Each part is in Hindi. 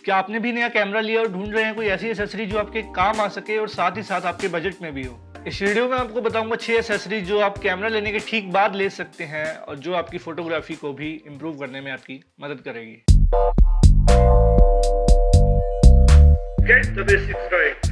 क्या आपने भी नया कैमरा लिया और ढूंढ रहे हैं कोई ऐसी एसेसरी जो आपके काम आ सके और साथ ही साथ आपके बजट में भी हो? इस वीडियो में आपको बताऊंगा 6 एसेसरी जो आप कैमरा लेने के ठीक बाद ले सकते हैं और जो आपकी फोटोग्राफी को भी इम्प्रूव करने में आपकी मदद करेगी। Get the basics right.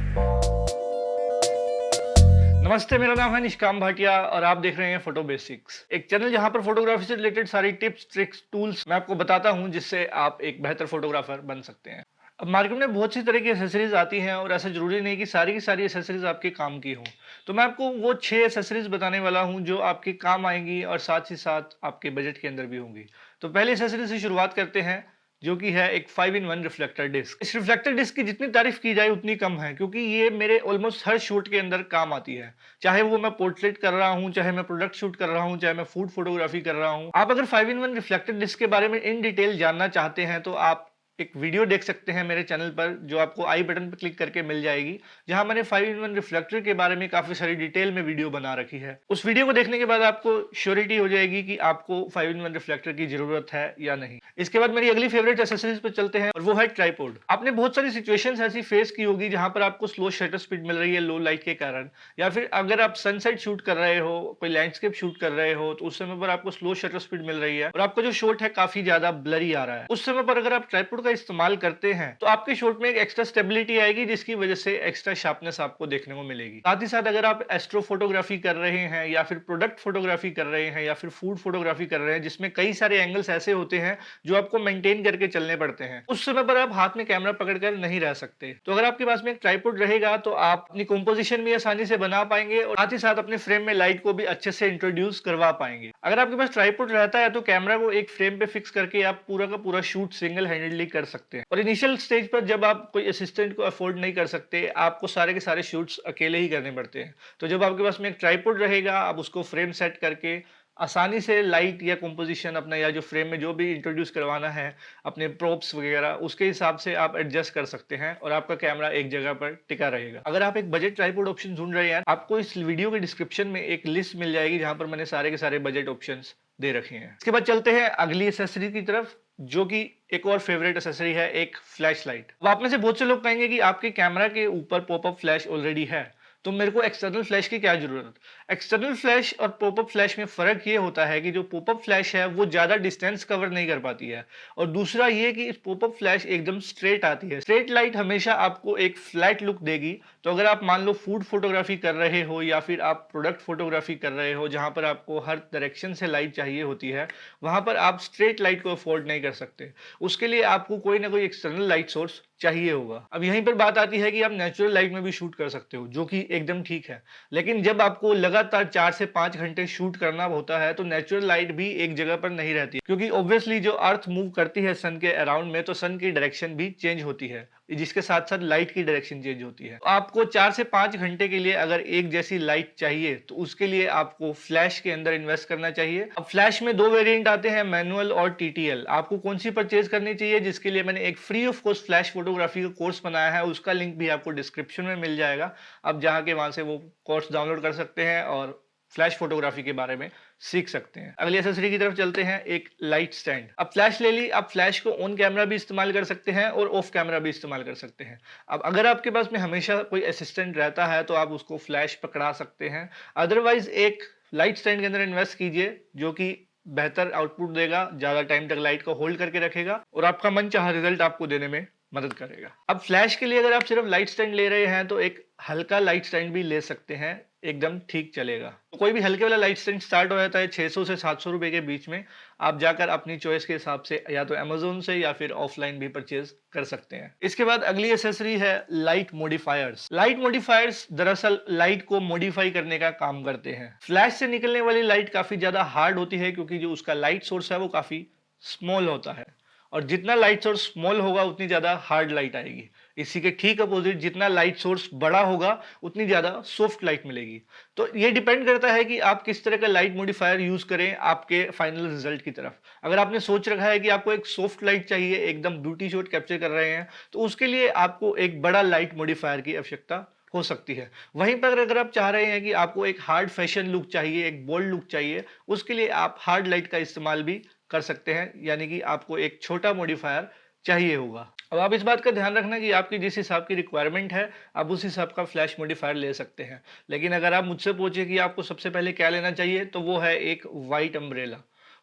नमस्ते, मेरा नाम है निष्काम भाटिया और आप देख रहे हैं फोटो बेसिक्स, एक चैनल जहां पर फोटोग्राफी से रिलेटेड सारी टिप्स, ट्रिक्स, टूल्स मैं आपको बताता हूं जिससे आप एक बेहतर फोटोग्राफर बन सकते हैं। अब मार्केट में बहुत सी तरह की एसेसरीज आती हैं और ऐसा जरूरी नहीं कि सारी की सारी एसेसरीज आपके काम की हों। तो मैं आपको वो 6 एसेसरीज बताने वाला हूं जो आपके काम आएंगी और साथ ही साथ आपके बजट के अंदर भी होंगी। तो पहली एसेसरी से शुरुआत करते हैं, जो कि है एक 5-in-1 रिफ्लेक्टर डिस्क। इस रिफ्लेक्टर डिस्क की जितनी तारीफ की जाए उतनी कम है, क्योंकि ये मेरे ऑलमोस्ट हर शूट के अंदर काम आती है। चाहे वो मैं पोर्ट्रेट कर रहा हूं, चाहे मैं प्रोडक्ट शूट कर रहा हूं, चाहे मैं फूड फोटोग्राफी कर रहा हूं। आप अगर 5-in-1 रिफ्लेक्टर डिस्क के बारे में इन डिटेल जानना चाहते हैं तो आप एक वीडियो देख सकते हैं मेरे चैनल पर, जो आपको आई बटन पर क्लिक करके मिल जाएगी, जहां मैंने 5-in-1 रिफ्लेक्टर के बारे में काफी सारी डिटेल में वीडियो बना रखी है। उस वीडियो को देखने के बाद आपको श्योरिटी हो जाएगी कि आपको 5-in-1 रिफ्लेक्टर की जरूरत है या नहीं। इसके बाद मेरी अगली फेवरेट एक्सेसरीज पर चलते हैं और वो है ट्राइपॉड। आपने बहुत सारी सिचुएशंस ऐसी फेस की होगी जहां पर आपको स्लो शटर स्पीड मिल रही है लो लाइट के कारण, या फिर अगर आप सनसेट शूट कर रहे हो, कोई लैंडस्केप शूट कर रहे हो, तो उस समय पर आपको स्लो शटर स्पीड मिल रही है और आपका जो शॉट है काफी ज्यादा ब्लरी आ रहा है। उस समय पर अगर आप ट्राइपॉड का इस्तेमाल करते हैं तो आपके शॉट में एक एक्स्ट्रा स्टेबिलिटी आएगी, जिसकी वजह से एक्स्ट्रा शार्पनेस आपको देखने को मिलेगी। साथ ही साथ अगर आप एस्ट्रो फोटोग्राफी कर रहे हैं या फिर प्रोडक्ट फोटोग्राफी कर रहे हैं या फिर फूड फोटोग्राफी कर रहे हैं, जिसमें कई सारे एंगल्स ऐसे होते हैं जो आपको मेंटेन करके चलने पड़ते हैं, उस समय पर आप हाथ में कैमरा पकड़कर नहीं रह सकते। तो अगर आपके पास में एक ट्राइपॉड रहेगा तो आप अपनी कंपोजिशन भी आसानी से बना पाएंगे और साथ ही साथ अपने फ्रेम में लाइट को भी अच्छे से इंट्रोड्यूस करवा पाएंगे। अगर आपके पास ट्राइपॉड रहता है तो कैमरा को एक फ्रेम पे फिक्स करके आप पूरा का पूरा शूट सिंगल हैंडेडली कर सकते हैं। और इनिशियल स्टेज पर जब आप कोई असिस्टेंट को अफोर्ड नहीं कर सकते, आपको सारे के सारे शूट्स अकेले ही करने पड़ते हैं, तो जब आपके पास में एक ट्राइपॉड रहेगा, आप उसको फ्रेम सेट करके आसानी से लाइट या कंपोजिशन अपना या जो फ्रेम में जो भी इंट्रोड्यूस करवाना है, अपने प्रोप्स वगैरह, उसके हिसाब से आप एडजस्ट कर सकते हैं और आपका कैमरा एक जगह पर टिका रहेगा। अगर आप एक बजट ट्राइपॉड ऑप्शन ढूंढ रहे हैं, आपको इस वीडियो के डिस्क्रिप्शन में एक लिस्ट मिल जाएगी जहां पर मैंने सारे के सारे बजट ऑप्शंस दे रखे हैं। इसके बाद चलते हैं अगली एक्सेसरी की तरफ, जो कि एक और फेवरेट एक्सेसरी है, एक फ्लैश लाइट। अब आप में से बहुत से लोग कहेंगे कि आपके कैमरा के ऊपर पॉपअप फ्लैश ऑलरेडी है, तो मेरे को एक्सटर्नल फ्लैश की क्या जरूरत। एक्सटर्नल फ्लैश और पॉपअप फ्लैश में फर्क ये होता है कि जो पॉपअप फ्लैश है वो ज्यादा डिस्टेंस कवर नहीं कर पाती है, और दूसरा ये कि इस पॉपअप फ्लैश एकदम स्ट्रेट आती है। स्ट्रेट लाइट हमेशा आपको एक फ्लैट लुक देगी। तो अगर आप मान लो फूड फोटोग्राफी कर रहे हो या फिर आप प्रोडक्ट फोटोग्राफी कर रहे हो, जहां पर आपको हर डायरेक्शन से लाइट चाहिए होती है, वहां पर आप स्ट्रेट लाइट को अफोर्ड नहीं कर सकते। उसके लिए आपको कोई ना कोई एक्सटर्नल लाइट सोर्स चाहिए होगा। अब यहीं पर बात आती है कि आप नेचुरल लाइट में भी शूट कर सकते हो, जो कि एकदम ठीक है, लेकिन जब आपको लगातार 4 से 5 घंटे शूट करना होता है तो नेचुरल लाइट भी एक जगह पर नहीं रहती, क्योंकि ऑब्वियसली जो अर्थ मूव करती है सन के अराउंड में, तो सन की डायरेक्शन भी चेंज होती है, जिसके साथ साथ लाइट की डायरेक्शन चेंज होती है। तो आपको 4 से 5 घंटे के लिए अगर एक जैसी लाइट चाहिए तो उसके लिए आपको फ्लैश के अंदर इन्वेस्ट करना चाहिए। अब फ्लैश में 2 वेरिएंट आते हैं, मैनुअल और टीटीएल। आपको कौन सी परचेज करनी चाहिए, जिसके लिए मैंने एक free of cost flash photography का कोर्स बनाया है, उसका लिंक भी आपको डिस्क्रिप्शन में मिल जाएगा। आप जहां के वहां से वो कोर्स डाउनलोड कर सकते हैं और फ्लैश फोटोग्राफी के बारे में सीख सकते हैं। अगली एक्सेसरी की तरफ चलते हैं, एक लाइट स्टैंड। अब फ्लैश ले ली, आप फ्लैश को ऑन कैमरा भी इस्तेमाल कर सकते हैं और ऑफ कैमरा भी इस्तेमाल कर सकते हैं। अब अगर आपके पास में हमेशा कोई असिस्टेंट रहता है तो आप उसको फ्लैश पकड़ा सकते हैं, अदरवाइज एक लाइट स्टैंड के अंदर इन्वेस्ट कीजिए, जो कि बेहतर आउटपुट देगा, ज्यादा टाइम तक लाइट को होल्ड करके रखेगा और आपका मनचाहा रिजल्ट आपको देने में मदद करेगा। अब फ्लैश के लिए अगर आप सिर्फ लाइट स्टैंड ले रहे हैं तो एक हल्का लाइट स्टैंड भी ले सकते हैं, एकदम ठीक चलेगा। तो कोई भी हल्के वाला लाइट स्टैंड स्टार्ट हो जाता है 600 से 700 रुपए के बीच में। आप जाकर अपनी चॉइस के हिसाब से या तो अमेज़न से या फिर ऑफलाइन भी परचेज कर सकते हैं। इसके बाद अगली एक्सेसरी है लाइट मॉडिफायर्स। लाइट मॉडिफायर्स दरअसल लाइट को मॉडिफाई करने का काम करते हैं। फ्लैश से निकलने वाली लाइट काफी ज्यादा हार्ड होती है, क्योंकि जो उसका लाइट सोर्स है वो काफी स्मॉल होता है, और जितना लाइट सोर्स स्मॉल होगा उतनी ज्यादा हार्ड लाइट आएगी। इसी के ठीक अपोजिट, जितना लाइट सोर्स बड़ा होगा उतनी ज्यादा सॉफ्ट लाइट मिलेगी। तो ये डिपेंड करता है कि आप किस तरह का लाइट मॉडिफायर यूज करें आपके फाइनल रिजल्ट की तरफ। अगर आपने सोच रखा है कि आपको एक सॉफ्ट लाइट चाहिए, एकदम ब्यूटी शॉट कैप्चर कर रहे हैं, तो उसके लिए आपको एक बड़ा लाइट मॉडिफायर की आवश्यकता हो सकती है। वहीं पर अगर आप चाह रहे हैं कि आपको एक हार्ड फैशन लुक चाहिए, एक बोल्ड लुक चाहिए, उसके लिए आप हार्ड लाइट का इस्तेमाल भी कर सकते हैं, यानी कि आपको एक छोटा मॉडिफायर चाहिए होगा। अब आप इस बात का ध्यान रखना कि आपकी जिस हिसाब की रिक्वायरमेंट है, आप उस हिसाब का फ्लैश मॉडिफायर ले सकते हैं। लेकिन अगर आप मुझसे पूछे कि आपको सबसे पहले क्या लेना चाहिए, तो वो है एक वाइट अम्ब्रेला।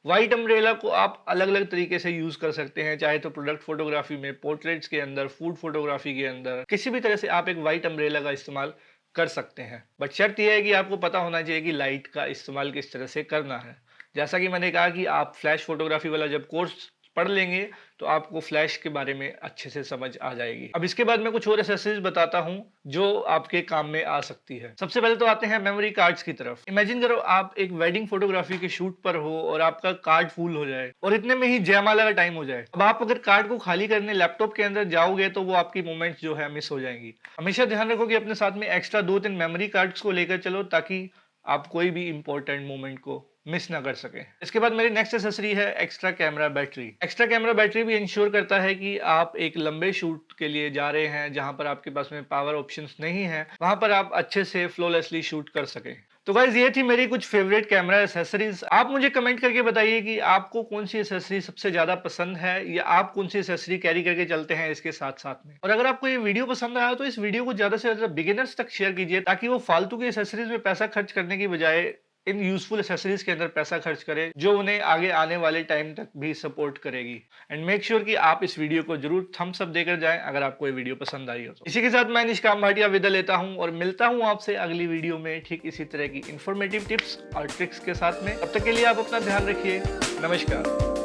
वाइट अम्ब्रेला को आप अलग-अलग तरीके से यूज़ कर सकते हैं, चाहे तो प्रोडक्ट फ़ोटोग्राफ़ी में, पोर्ट्रेट्स के अंदर, फूड फ़ोटोग्राफ़ी के अंदर, किसी भी तरह से आप एक वाइट अम्ब्रेला का इस्तेमाल कर सकते हैं। बट शर्त ये है कि आपको पता होना चाहिए कि लाइट का इस्तेमाल किस तरह से करना है। जैसा कि मैंने कहा कि आप फ्लैश फ़ोटोग्राफ़ी वाला जब कोर्स पढ़ लेंगे तो आपको फ्लैश के बारे में अच्छे से समझ आ जाएगी। अब इसके बाद मैं कुछ और एक्सेसरीज बताता हूँ जो आपके काम में आ सकती है। सबसे पहले तो आते हैं मेमोरी कार्ड्स की तरफ। इमेजिन करो आप एक वेडिंग फोटोग्राफी के शूट पर हो और आपका कार्ड फुल हो जाए और इतने में ही जयमाला का टाइम हो जाए। अब आप अगर कार्ड को खाली करने लैपटॉप के अंदर जाओगे तो वो आपकी मोमेंट्स जो है मिस हो जाएंगी। हमेशा ध्यान रखो कि अपने साथ में एक्स्ट्रा 2-3 मेमोरी कार्ड्स को लेकर चलो ताकि आप कोई भी इंपॉर्टेंट मोमेंट को मिस ना कर सके। इसके बाद मेरी नेक्स्ट एक्सेसरी है extra camera battery. Extra camera battery भी इंश्योर करता है कि आप एक लंबे शूट के लिए जा रहे हैं जहां पर आपके पास में पावर ऑप्शंस नहीं है, वहां पर आप अच्छे से फ्लॉलेसली शूट कर सके। तो गाइज ये थी मेरी कुछ फेवरेट कैमरा एसेसरीज। आप मुझे कमेंट करके बताइए कि आपको कौन सी एसेसरी सबसे ज्यादा पसंद है या आप कौन सी एसेसरी कैरी करके चलते हैं इसके साथ साथ में। और अगर आपको ये वीडियो पसंद आया तो इस वीडियो को ज्यादा से ज्यादा बिगिनर्स तक शेयर कीजिए ताकि वो फालतू की एसेसरीज में पैसा खर्च करने की बजाय इन यूजफुल एसेसरीज के अंदर पैसा खर्च करें जो उन्हें आगे आने वाले टाइम तक भी सपोर्ट करेगी। एंड मेक श्योर कि आप इस वीडियो को जरूर थम्स अप देकर जाएं अगर आपको ये वीडियो पसंद आई हो तो। इसी के साथ मैं निष्काम भाटिया विदा लेता हूं और मिलता हूं आपसे अगली वीडियो में ठीक इसी तरह की इंफॉर्मेटिव टिप्स और ट्रिक्स के साथ में। तब तक के लिए आप अपना ध्यान रखिए। नमस्कार।